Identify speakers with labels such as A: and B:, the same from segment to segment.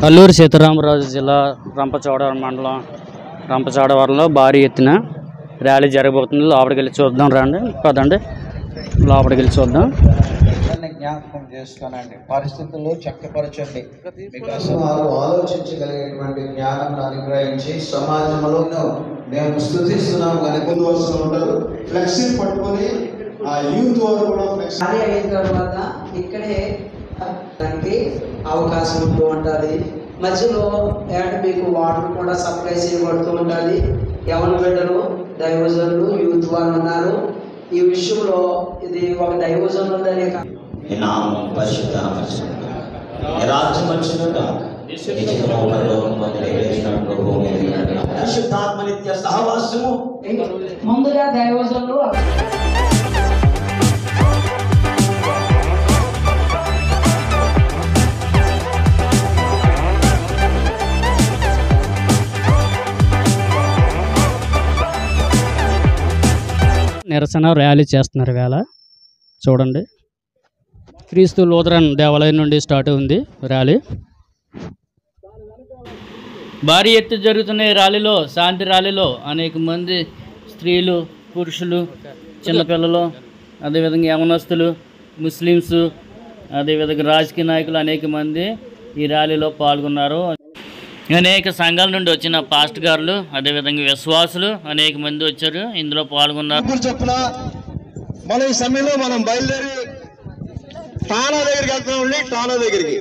A: అల్లూరి సీతారామరాజు జిల్లా రంపచోడవరం మండలం రంపచోడవరంలో భారీ ఎత్తున ర్యాలీ జరగబోతుంది. లోపలికి వెళ్ళి చూద్దాం రండి, పదండి లోపలికి వెళ్ళి చూద్దాం.
B: జ్ఞాపకం చేసుకోనండి, పరిస్థితుల్లో చక్కపరచండి, మీకు అసలు ఆలోచించగలిగేటువంటి జ్ఞానం అనుగ్రహించి సమాజంలో మేము స్థుతిస్తున్నాం. వెనకలు వస్తూ ఉంటారు, ఫ్లెక్సీ పట్టుకొని ఆ యూత్ వారు కూడా
C: ఖాళీ అయిన తర్వాత ఇక్కడే దానికి అవకాశం ఉంటూ ఉంటుంది. మధ్యలో మీకు వాటర్ కూడా సప్లై చేయబడుతూ ఉంటుంది. యవన బిడ్డలు, దైవజనులు, యూత్ వారు ఉన్నారు. ఈ విషయంలో ఇది ఒక దైవజనులనే ముందుగా దైవజనులు
A: నిరసన ర్యాలీ చేస్తున్నారు. వేళ చూడండి, క్రీస్తు లూథరన్ దేవాలయం నుండి స్టార్ట్ ఉంది ర్యాలీ. భారీ ఎత్తు జరుగుతున్న ఈ ర్యాలీలో, శాంతి ర్యాలీలో అనేక మంది స్త్రీలు, పురుషులు, చిన్నపిల్లలు, అదేవిధంగా యవనస్తులు, ముస్లిమ్స్, అదేవిధంగా రాజకీయ నాయకులు అనేక మంది ఈ ర్యాలీలో పాల్గొన్నారు. అనేక సంఘాల నుండి వచ్చిన పాస్ట్ గారులు, అదేవిధంగా విశ్వాసులు అనేక మంది వచ్చారు, ఇందులో పాల్గొన్నారు.
D: చెప్పున మనం ఈ సమయంలో మనం బయలుదేరి టానా దగ్గరికి వెళ్తున్నాం. టానా దగ్గరికి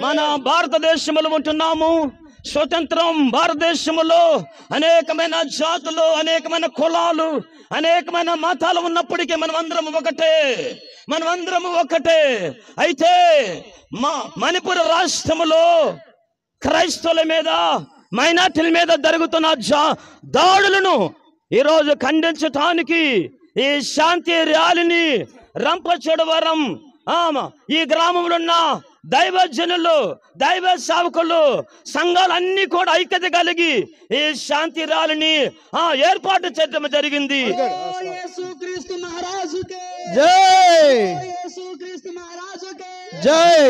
D: మన భారతదేశంలో ఉంటున్నాము. స్వతంత్రం భారతదేశంలో అనేకమైన జాతులు, అనేకమైన కులాలు, అనేకమైన మతాలు ఉన్నప్పటికీ మనమందరం ఒకటే. అయితే మణిపూర్ రాష్ట్రంలో క్రైస్తవుల మీద, మైనార్టీల మీద జరుగుతున్న దాడులను ఈరోజు ఖండించటానికి ఈ శాంతి ర్యాలీని రంపచోడవరం ఈ గ్రామంలో ఉన్న దైవజనులు, దైవ సేవకులు, సంఘాలన్నీ కూడా ఐక్యత కలిగి ఈ శాంతి ర్యాలీని ఏర్పాటు చేయడం జరిగింది. జై జై.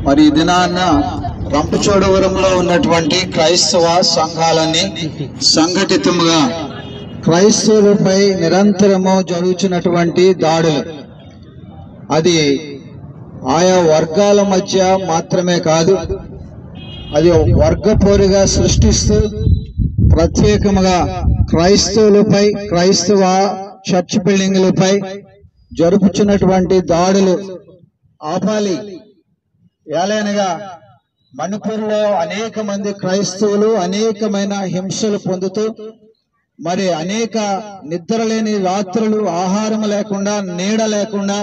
B: మరి ఈ దినాన్న రంపచోడవరంలో ఉన్నటువంటి క్రైస్తవ సంఘాలన్నీ సంఘటితముగా క్రైస్తవులపై నిరంతరము జరుగుతున్నటువంటి దాడులు, అది ఆయా వర్గాల మధ్య మాత్రమే కాదు, అది వర్గపోరుగా సృష్టిస్తూ ప్రత్యేకముగా క్రైస్తవులపై, క్రైస్తవ చర్చ్ బిల్డింగులపై జరుపుచున్నటువంటి దాడులు ఆపాలి. ఏలైనగా మణిపూర్లో అనేక మంది క్రైస్తవులు అనేకమైన హింసలు పొందుతూ, మరి అనేక నిద్రలేని రాత్రులు, ఆహారం లేకుండా, నీడ లేకుండా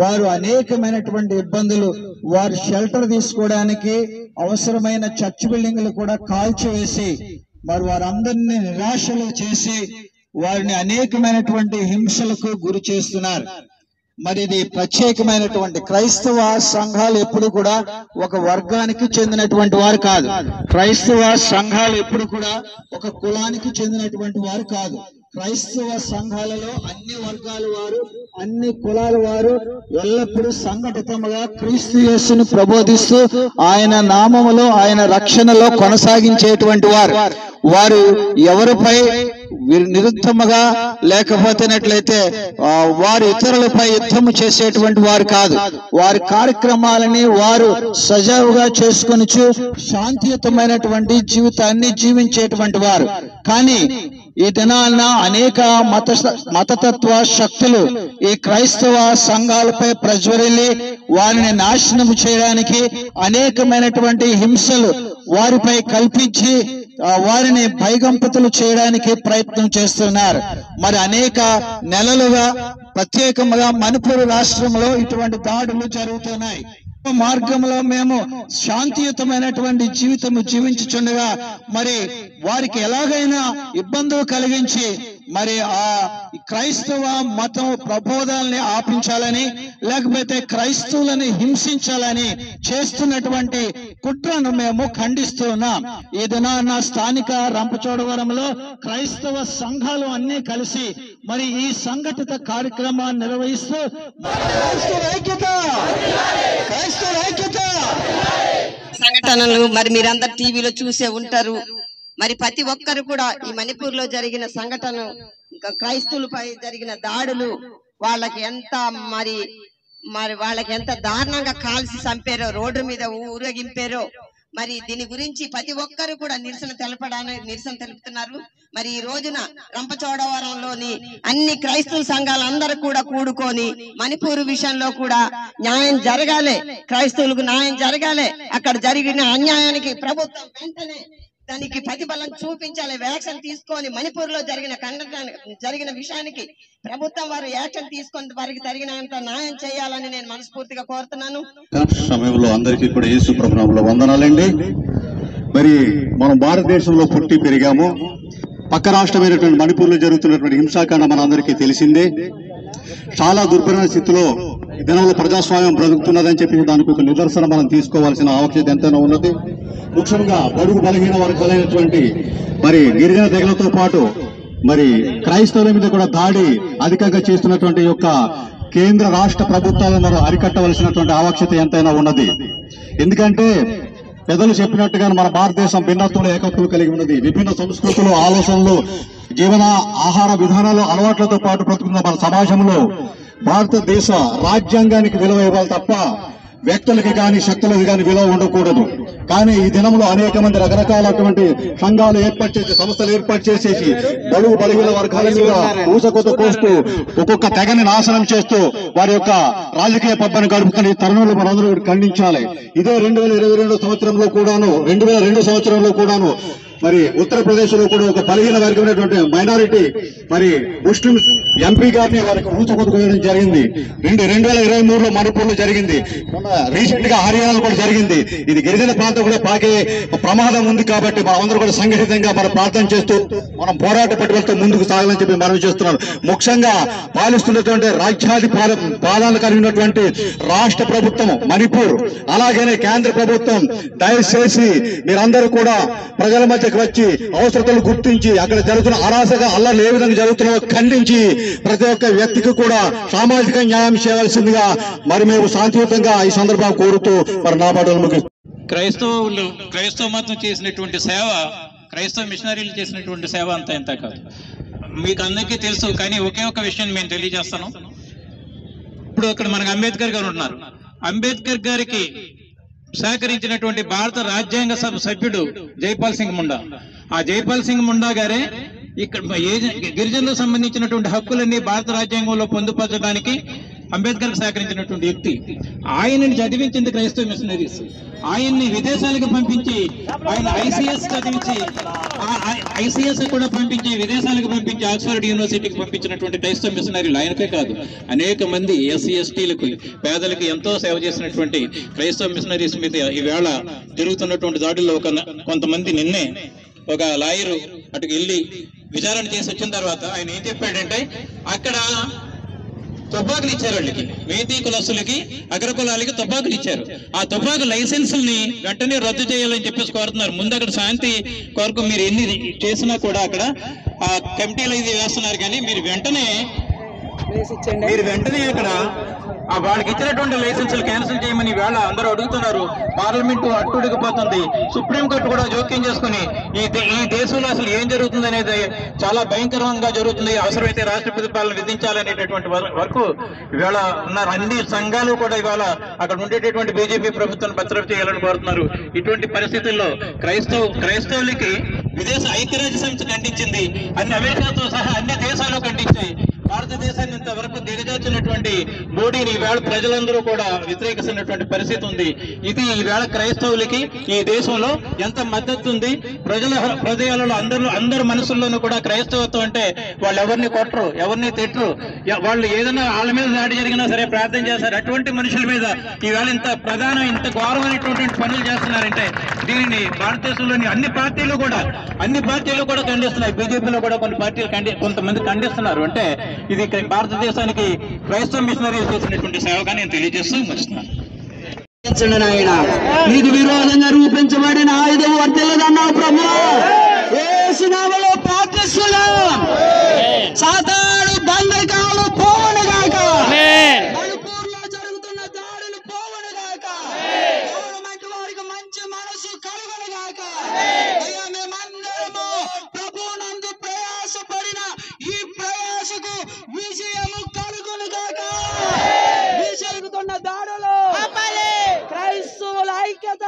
B: వారు అనేకమైనటువంటి ఇబ్బందులు, వారు షెల్టర్ తీసుకోవడానికి అవసరమైన చర్చ్ బిల్డింగ్లు కూడా కాల్చివేసి మరి వారందరినీ నిరాశలు చేసి వారిని అనేకమైనటువంటి హింసలకు గురి చేస్తున్నారు. మరి ఇది ప్రత్యేకమైనటువంటి క్రైస్తవ సంఘాలు ఎప్పుడు కూడా ఒక వర్గానికి చెందినటువంటి వారు కాదు. క్రైస్తవ సంఘాలు ఎప్పుడు కూడా ఒక కులానికి చెందినటువంటి వారు కాదు. క్రైస్తవ సంఘాలలో అన్ని వర్గాల వారు, అన్ని కులాల వారు ఎల్లప్పుడూ సంఘటితముగా క్రీస్తు యేసును ప్రబోధిస్తూ ఆయన నామములో, ఆయన రక్షణలో కొనసాగించేటువంటి వారు ఎవరిపై నిరుద్ధముగా లేకపోతేనట్లయితే వారు ఇతరులపై యుద్ధము చేసేటువంటి వారు కాదు. వారి కార్యక్రమాలని వారు సజావుగా చేసుకొని శాంతియుతమైనటువంటి జీవితాన్ని జీవించేటువంటి వారు. కానీ ఈ దినాన అనేక మతతత్వ శక్తులు ఈ క్రైస్తవ సంఘాలపై ప్రజ్వరిల్లి వారిని నాశనం చేయడానికి అనేకమైనటువంటి హింసలు వారిపై కల్పించి వారిని భయకంపితులు చేయడానికి ప్రయత్నం చేస్తున్నారు. మరి అనేక నెలలుగా ప్రత్యేకంగా మణిపూర్ రాష్ట్రంలో ఇటువంటి దాడులు జరుగుతున్నాయి. మార్గంలో మేము శాంతియుతమైనటువంటి జీవితము జీవించుచుండగా మరి వారికి ఎలాగైనా ఇబ్బందులు కలిగించి మరి ఆ క్రైస్తవ మతం ప్రబోధాలని ఆపించాలని, లేకపోతే క్రైస్తవులని హింసించాలని చేస్తున్నటువంటి కుట్రను మేము ఖండిస్తున్నాం. ఈ దినాన స్థానిక రంపచోడవరంలో క్రైస్తవ సంఘాలు అన్ని కలిసి మరి ఈ సంఘటిత కార్యక్రమాన్ని నిర్వహిస్తూ
E: సంఘటనలు మరి మీరందరు టీవీలో చూసే ఉంటారు. మరి ప్రతి ఒక్కరు కూడా ఈ మణిపూర్ లో జరిగిన సంఘటన, క్రైస్తవులపై జరిగిన దాడులు వాళ్ళకి ఎంత మరి వాళ్ళకి ఎంత దారుణంగా కాల్చి చంపారో, రోడ్డు మీద ఊరేగింపారో, మరి దీని గురించి ప్రతి ఒక్కరు కూడా నిరసన తెలుపుతున్నారు. మరి ఈ రోజున రంపచోడవరంలోని అన్ని క్రైస్తవ సంఘాలందరూ కూడా కూడుకొని మణిపూర్ విషయంలో కూడా న్యాయం జరగాలి, క్రైస్తవులకు న్యాయం జరగాలి. అక్కడ జరిగిన అన్యాయానికి ప్రభుత్వం వెంటనే దానికి ప్రతిఫలం చూపించాలి, యాక్షన్ తీసుకొని మణిపూర్ లో జరిగిన విషయానికి ప్రభుత్వం వారు యాక్షన్ తీసుకొని వారికి తగినంత న్యాయం చేయాలని నేను మనస్ఫూర్తిగా కోరుతున్నాను.
F: సమయంలో అందరికీ కూడా యేసు ప్రభు నామములో వందనాలండి. మరి మనం భారతదేశంలో పుట్టి పెరిగాము. పక్క రాష్ట్రమైనటువంటి మణిపూర్ లో జరుగుతున్నటువంటి హింసాకాండ మన అందరికీ తెలిసిందే. చాలా దుర్భరమైన స్థితిలో ఈ దినంలో ప్రజాస్వామ్యం బ్రతుకుతున్నదని చెప్పి దానికి ఒక నిదర్శన మనం తీసుకోవాల్సిన ఆవశ్యకత ఎంతైనా ఉన్నది. ముఖ్యంగా బడుగు బలహీన వర్గాలైనటువంటి మరి గిరిజన తెగలతో పాటు మరి క్రైస్తవుల మీద కూడా దాడి అధికంగా చేస్తున్నటువంటి యొక్క కేంద్ర రాష్ట్ర ప్రభుత్వాలను మనం అరికట్టవలసినటువంటి ఆవశ్యకత ఎంతైనా ఉన్నది. ఎందుకంటే పెద్దలు చెప్పినట్టుగా మన భారతదేశం భిన్నత్వంలో ఏకత్వం కలిగి ఉన్నది. విభిన్న సంస్కృతులు, ఆలోచనలు, జీవన ఆహార విధానాలు, అలవాట్లతో పాటు బ్రతుకున్న మన సమాజంలో భారతదేశ రాజ్యాంగానికి విలువ ఇవ్వాలి తప్ప వ్యక్తులకి కానీ శక్తులకి కానీ విలువ ఉండకూడదు. కానీ ఈ దినంలో అనేక మంది రకరకాలటువంటి సంఘాలు ఏర్పాటు చేసి, సంస్థలు ఏర్పాటు చేసేసి బడుగు బలహీన వర్గాల మీద ఊసకొత కోస్తూ ఒక్కొక్క తెగని నాశనం చేస్తూ వారి యొక్క రాజకీయ పబ్బని గడుపుకుని తరుణంలో మనందరూ ఖండించాలి. ఇదే 2022 సంవత్సరంలో కూడాను 2002 సంవత్సరంలో కూడాను మరి ఉత్తరప్రదేశ్ లో కూడా ఒక బలహీన వర్గమైనటువంటి మైనారిటీ మరి ముస్లిం ఎంపీ గారిని వారికి ఊచకొట్టుకోవడం జరిగింది. 2023లో మణిపూర్ లో జరిగింది. రీసెంట్ గా హర్యానాలో కూడా జరిగింది. ఇది గిరిజన ప్రాంతం కూడా పాకే ప్రమాదం ఉంది. కాబట్టి మనమందరూ కూడా సంఘటితంగా మనం ప్రార్థన చేస్తూ మనం పోరాట పట్టుదలతో ముందుకు సాగాలని చెప్పి మనవి చేస్తున్నాను. ముఖ్యంగా పాలిస్తున్నటువంటి రాజ్యాధి పాలన కలిగినటువంటి రాష్ట్ర ప్రభుత్వం మణిపూర్, అలాగనే కేంద్ర ప్రభుత్వం దయచేసి మీరందరూ కూడా ప్రజల మధ్యకు వచ్చి అవసరతలు గుర్తించి అక్కడ జరుగుతున్న అరాచక అల్లర్లు ఏ విధంగా జరుగుతున్నాయో ఖండించి ప్రతి ఒక్క వ్యక్తికి కూడా సామాజిక న్యాయం చేయవలసిందిగా మరి మేము శాంతియుతంగా ఈ సందర్భం కోరుతూ మరి నా మాటలు ముగిస్తున్నాను.
G: క్రైస్తవ మతం చేసినటువంటి సేవ, క్రైస్తవ మిషనరీలు చేసినటువంటి సేవ అంతా ఇంత కాదు, మీకు అందరికీ తెలుసు. కానీ ఒకే ఒక విషయం మేము తెలియజేస్తాను. ఇప్పుడు అక్కడ మనకు అంబేద్కర్ గారు ఉన్నారు. అంబేద్కర్ గారికి సహకరించినటువంటి భారత రాజ్యాంగ సభ సభ్యుడు జైపాల్ సింగ్ ముండా. ఆ జైపాల్ సింగ్ ముండా గారే ఇక్కడ గిరిజనులకు సంబంధించినటువంటి హక్కులన్నీ భారత రాజ్యాంగంలో పొందుపరచడానికి అంబేద్కర్ సహకరించినటువంటి వ్యక్తి. ఆయనని చదివించింది క్రైస్తవ మిషనరీస్. ఆయన్ని విదేశాలకు పంపించి ఆయన ఐసీఎస్ చదివించి ఐసీఎస్ కూడా పంపించి విదేశాలకు పంపించి ఆక్స్ఫర్డ్ యూనివర్సిటీకి పంపించినటువంటి క్రైస్తవ మిషనరీలు ఆయనకే కాదు, అనేక మంది ఎస్సీ ఎస్టీలకు పేదలకు ఎంతో సేవ చేసినటువంటి క్రైస్తవ మిషనరీస్ మీద ఈవేళ జరుగుతున్నటువంటి దాడుల్లో కొంతమంది నిన్నే ఒక లాయరు అటుకు వెళ్ళి విచారణ చేసి వచ్చిన తర్వాత ఆయన ఏం చెప్పాడంటే అక్కడ తుపాకులు ఇచ్చారు వాళ్ళకి, మేతీ కులస్తులకి అగ్రకులాలకి తుపాకులు ఇచ్చారు. ఆ తుపాకు లైసెన్సుల్ని వెంటనే రద్దు చేయాలని చెప్పేసి కోరుతున్నారు. ముందు అక్కడ శాంతి కొరకు మీరు ఎన్ని చేసినా కూడా అక్కడ ఆ కమిటీలు ఇది వేస్తున్నారు, కానీ మీరు వెంటనే అక్కడ వాళ్ళకి ఇచ్చినటువంటి లైసెన్సులు క్యాన్సిల్ చేయమని వేళ అందరూ అడుగుతున్నారు. పార్లమెంటు అట్టుడికిపోతుంది. సుప్రీంకోర్టు కూడా జోక్యం చేసుకుని ఈ దేశంలో అసలు ఏం జరుగుతుంది అనేది చాలా భయంకరంగా జరుగుతుంది, అవసరమైతే రాష్ట్రపతి పాలన విధించాలనేటటువంటి వరకు ఇవాళ ఉన్నారు. అన్ని సంఘాలు కూడా ఇవాళ అక్కడ ఉండేటటువంటి బీజేపీ ప్రభుత్వాన్ని భద్రత చేయాలని కోరుతున్నారు. ఇటువంటి పరిస్థితుల్లో క్రైస్తవులకి విదేశ ఐక్యరాజ్య సమితి ఖండించింది, అమెరికాతో సహా అన్ని దేశాలు ఖండించాయి. భారతదేశాన్ని ఇంతవరకు దిగజార్చినటువంటి మోడీని ఈవేళ ప్రజలందరూ కూడా వ్యతిరేకిస్తున్నటువంటి పరిస్థితి ఉంది. ఇది ఈవేళ క్రైస్తవులకి ఈ దేశంలో ఎంత మద్దతు ఉంది. ప్రజల హృదయాలలో అందరి మనసుల్లోనూ కూడా క్రైస్తవత్వం అంటే వాళ్ళు ఎవరిని కొట్టరు, ఎవరిని తిట్టరు, వాళ్ళు ఏదైనా వాళ్ళ మీద దాడి జరిగినా సరే ప్రార్థన చేస్తారు. అటువంటి మనుషుల మీద ఈవేళ ఇంత ఇంత ఘోరమైనటువంటి పనులు చేస్తున్నారంటే దీనిని భారతదేశంలోని అన్ని పార్టీలు కూడా ఖండిస్తున్నాయి. బీజేపీలో కూడా కొంతమంది ఖండిస్తున్నారు. అంటే ఇది భారతదేశానికి క్రైస్తవ మిషనరీస్ చేసినటువంటి సేవగా నేను తెలియజేస్తూ వస్తున్నాను.
C: నీకు విరోధంగా రూపించబడిన ఆయుధం వర్తిల్లదన్నావు ప్రభు. యేసు నామములో ప్రార్థిస్తున్నాం. సాతాను బంధకాలు పోవునుగాక. మణిపూర్లో జరుగుతున్న దాడులు పోవునుగాక. గవర్నమెంట్ వారికి మంచి మనసు కలుగునుగాక. అయ్యా మేమందరము ప్రభువునందు ప్రయాసపడిన ఈ ప్రయాసకు విజయము కలుగునుగాక. జరుగుతున్న దాడులు క్రైస్తవుల ఐక్యత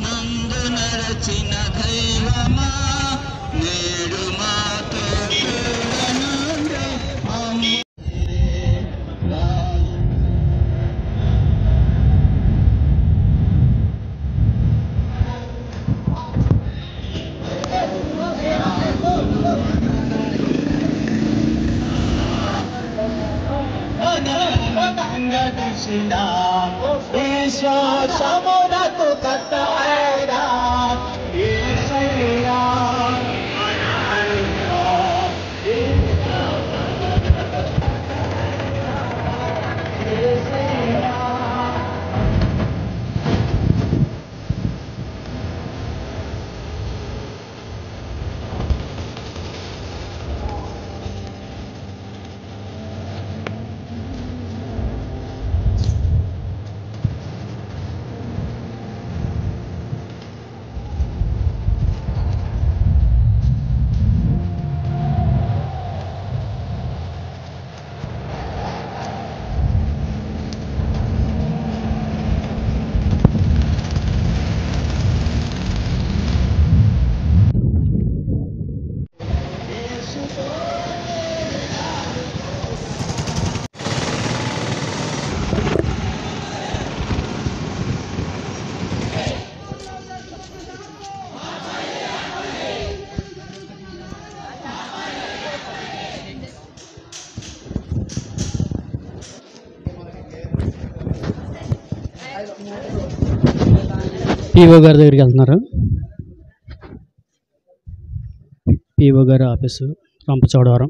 B: నందు నరచిన దైవమా నేడు మాతో విశ్వాసమునకు కట్టయడా యేసయ్యా.
H: పీఓ గారి దగ్గరికి వెళ్తున్నారు. పీఓ గారి ఆఫీసు రంపచోడవరం.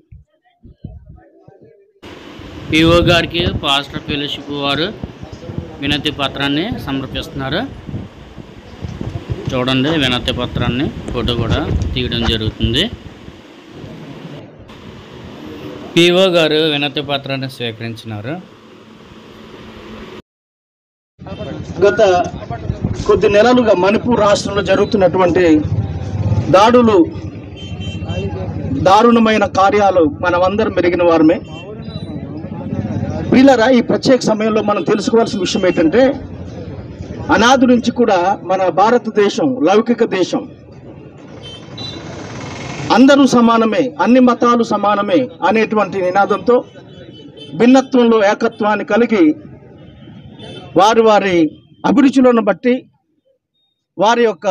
A: పీఓ గారికి పాస్టర్ ఫెలోషిప్ వారు వినతి పత్రాన్ని సమర్పిస్తున్నారు. చూడండి, వినతి పత్రాన్ని ఫోటో కూడా తీయడం జరుగుతుంది. పీఓ గారు వినతి పత్రాన్ని స్వీకరించినారు.
D: గత కొద్ది నెలలుగా మణిపూర్ రాష్ట్రంలో జరుగుతున్నటువంటి దాడులు, దారుణమైన కార్యాలు మనమందరం మెరిగిన వారమే. ప్రియులారా, ఈ ప్రత్యేక సమయంలో మనం తెలుసుకోవాల్సిన విషయం ఏంటంటే, అనాది నుంచి కూడా మన భారతదేశం లౌకిక దేశం. అందరూ సమానమే, అన్ని మతాలు సమానమే అనేటువంటి నినాదంతో భిన్నత్వంలో ఏకత్వాన్ని కలిగి వారి వారి అభిరుచులను బట్టి వారి యొక్క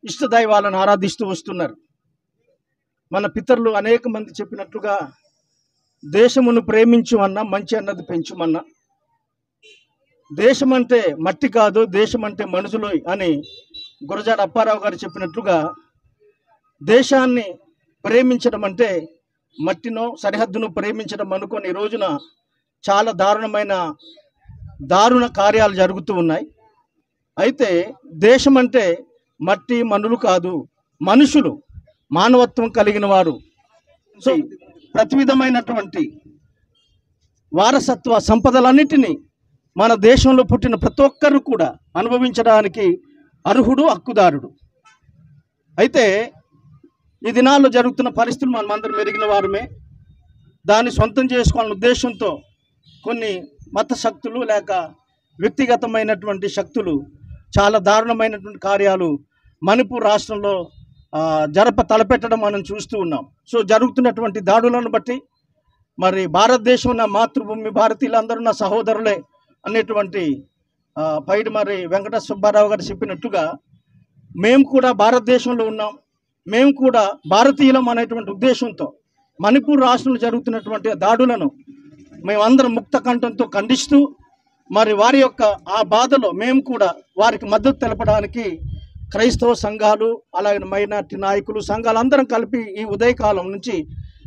D: ఇష్టదైవాలను ఆరాధిస్తూ వస్తున్నారు. మన పితరులు అనేక మంది చెప్పినట్లుగా దేశమును ప్రేమించుమన్నా మంచి అన్నది పెంచుమన్నా, దేశం అంటే మట్టి కాదు, దేశం అంటే మనుషులు అని గురజాడ అప్పారావు గారు చెప్పినట్లుగా దేశాన్ని ప్రేమించడం అంటే మట్టినో సరిహద్దును ప్రేమించడం అనుకొని ఈ రోజున చాలా దారుణ కార్యాలు జరుగుతూ ఉన్నాయి. అయితే దేశం అంటే మట్టి మనులు కాదు, మనుషులు, మానవత్వం కలిగిన వారు. సో ప్రతి విధమైనటువంటి వారసత్వ సంపదలన్నిటినీ మన దేశంలో పుట్టిన ప్రతి ఒక్కరు కూడా అనుభవించడానికి అర్హుడు, హక్కుదారుడు. అయితే ఈ దినాల్లో జరుగుతున్న పరిస్థితులు మనమందరం మెరిగిన వారమే. దాన్ని సొంతం చేసుకోవాలనే ఉద్దేశంతో కొన్ని మత శక్తులు లేక వ్యక్తిగతమైనటువంటి శక్తులు చాలా దారుణమైనటువంటి కార్యాలు మణిపూర్ రాష్ట్రంలో తలపెట్టడం మనం చూస్తూ ఉన్నాం. సో జరుగుతున్నటువంటి దాడులను బట్టి మరి భారతదేశం నా మాతృభూమి, భారతీయులందరూ నా సహోదరులే అనేటువంటి పైడి మరి వెంకట సుబ్బారావు గారు చెప్పినట్టుగా మేము కూడా భారతదేశంలో ఉన్నాం, మేము కూడా భారతీయులం అనేటువంటి ఉద్దేశంతో మణిపూర్ రాష్ట్రంలో జరుగుతున్నటువంటి దాడులను మేమందరం ముక్త కంఠంతో ఖండిస్తూ మరి వారి యొక్క ఆ బాధలో మేము కూడా వారికి మద్దతు తెలపడానికి క్రైస్తవ సంఘాలు, అలాగే మైనార్టీ నాయకులు, సంఘాలు అందరం కలిపి ఈ ఉదయకాలం నుంచి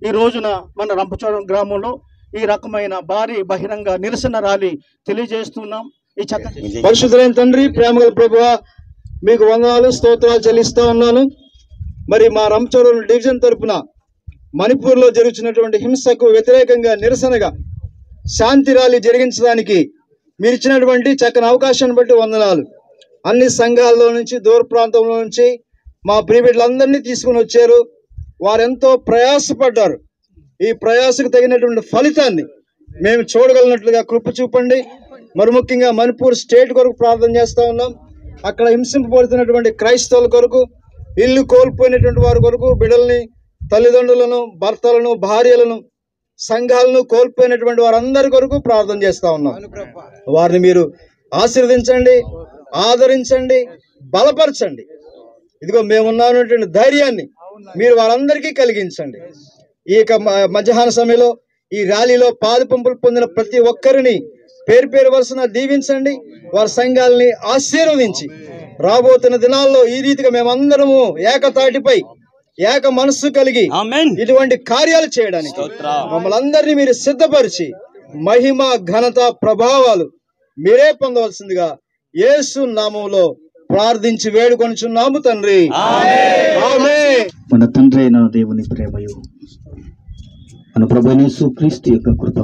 D: ఈ రోజున మన రంపచోడవరం గ్రామంలో ఈ రకమైన భారీ బహిరంగ నిరసన ర్యాలీ తెలియజేస్తున్నాం. ఈ
I: పరిశుద్ధులైన తండ్రి, ప్రేమగల ప్రభువా, మీకు వందనాలు స్తోత్రాలు చెల్లిస్తా ఉన్నాను. మరి మా రంపచోడవరం డివిజన్ తరపున మణిపూర్లో జరుగుతున్నటువంటి హింసకు వ్యతిరేకంగా నిరసనగా శాంతి ర్యాలీ జరిగించడానికి మీరు ఇచ్చినటువంటి చక్కని అవకాశాన్ని బట్టి వందనాలు. అన్ని సంఘాల్లో నుంచి, దూర ప్రాంతంలో నుంచి మా ప్రియబిడ్డలందరినీ తీసుకుని వచ్చారు. వారెంతో ప్రయాసపడ్డారు. ఈ ప్రయాసకు తగినటువంటి ఫలితాన్ని మేము చూడగలిగినట్లుగా కృప చూపండి. మరి ముఖ్యంగా మణిపూర్ స్టేట్ కొరకు ప్రార్థన చేస్తూ ఉన్నాం. అక్కడ హింసింపబడుతున్నటువంటి క్రైస్తవుల కొరకు, ఇల్లు కోల్పోయినటువంటి వారి కొరకు, బిడ్డల్ని, తల్లిదండ్రులను, భర్తలను, భార్యలను, సంఘాలను కోల్పోయినటువంటి వారందరి కొరకు ప్రార్థన చేస్తూ ఉన్నాం. వారిని మీరు ఆశీర్వదించండి, ఆదరించండి, బలపరచండి. ఇదిగో మేమున్నటువంటి ధైర్యాన్ని మీరు వారందరికీ కలిగించండి. ఈ యొక్క మధ్యాహ్న సమయంలో ఈ ర్యాలీలో పాదపంపులు పొందిన ప్రతి ఒక్కరిని పేరు పేరు వరుసన దీవించండి. వారి సంఘాలని ఆశీర్వదించి రాబోతున్న దినాల్లో ఈ రీతిగా మేమందరము ఏకతాటిపై ఏక మనస్సు కలిగి ఇటువంటి కార్యాలు చేయడానికి మమ్మల్ని అందరినీ మీరు సిద్ధపరిచి మహిమ, ఘనత, ప్రభావాలు మీరే పొందవలసిందిగా యేసు నామములో ప్రార్థించి వేడుకొనుచున్నాము తండ్రి. ఆమేన్.
D: మన తండ్రి అయిన దేవుని ప్రేమయు, మన ప్రభువైన యేసు క్రీస్తు యొక్క కృప,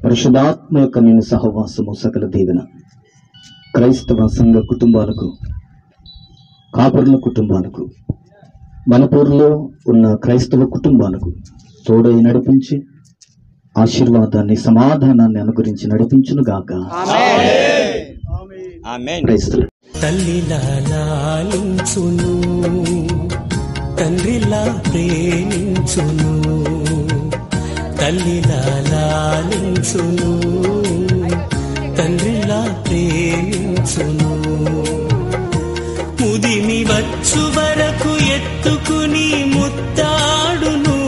D: పరిశుద్ధాత్మ యొక్క నేను సహవాసము, సకల దీవెన క్రైస్తవ సంఘ కుటుంబాలకు, కాపరుల కుటుంబాలకు, మణిపూర్లో ఉన్న క్రైస్తవ కుటుంబాలకు తోడై నడిపించి ఆశీర్వాదాన్ని, సమాధానాన్ని అనుగ్రహించి నడిపించును గాక.
J: తల్లిలా లాలించును, తండ్రిలా ప్రేమించును. తల్లిలా లాలించును, తండ్రిలా ప్రేమించును. ముదిమి వచ్చు వరకు ఎత్తుకుని ముత్తాడును,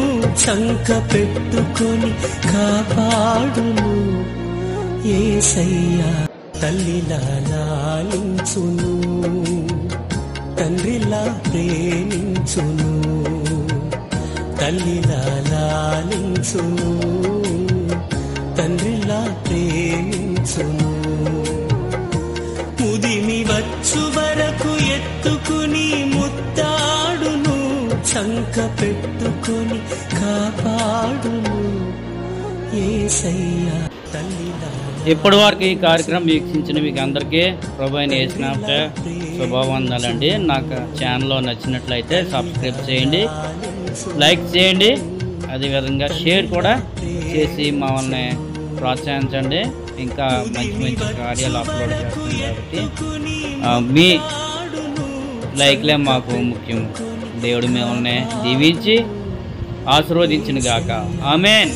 J: చంక పెట్టుకొని కాపాడును యేసయ్యా. తల్లిలా లాలించును, తండ్రిలా ప్రేమించును. తల్లిలా లాలించును, తండ్రిలా ప్రేమించును. ముదిమి వచ్చు వరకు ఎత్తుకుని ముత్తాడును, చంక పెట్టుకొని కాపాడును యేసయ్యా. తల్లిలా
A: ఇప్పటి వరకు ఈ కార్యక్రమం వీక్షించిన మీకు అందరికీ ప్రభు అయిన యేసు నామమున శుభవందనాలండి. నాకు ఛానల్లో నచ్చినట్లయితే సబ్స్క్రైబ్ చేయండి, లైక్ చేయండి, అదేవిధంగా షేర్ కూడా చేసి మమ్మల్ని ప్రోత్సహించండి. ఇంకా మంచి మంచి కార్యాలు అప్లోడ్ చేస్తుంది కాబట్టి మీ లైక్లే మాకు ముఖ్యం. దేవుడు మిమ్మల్ని దీవించి ఆశీర్వదించును గాక. ఆమేన్.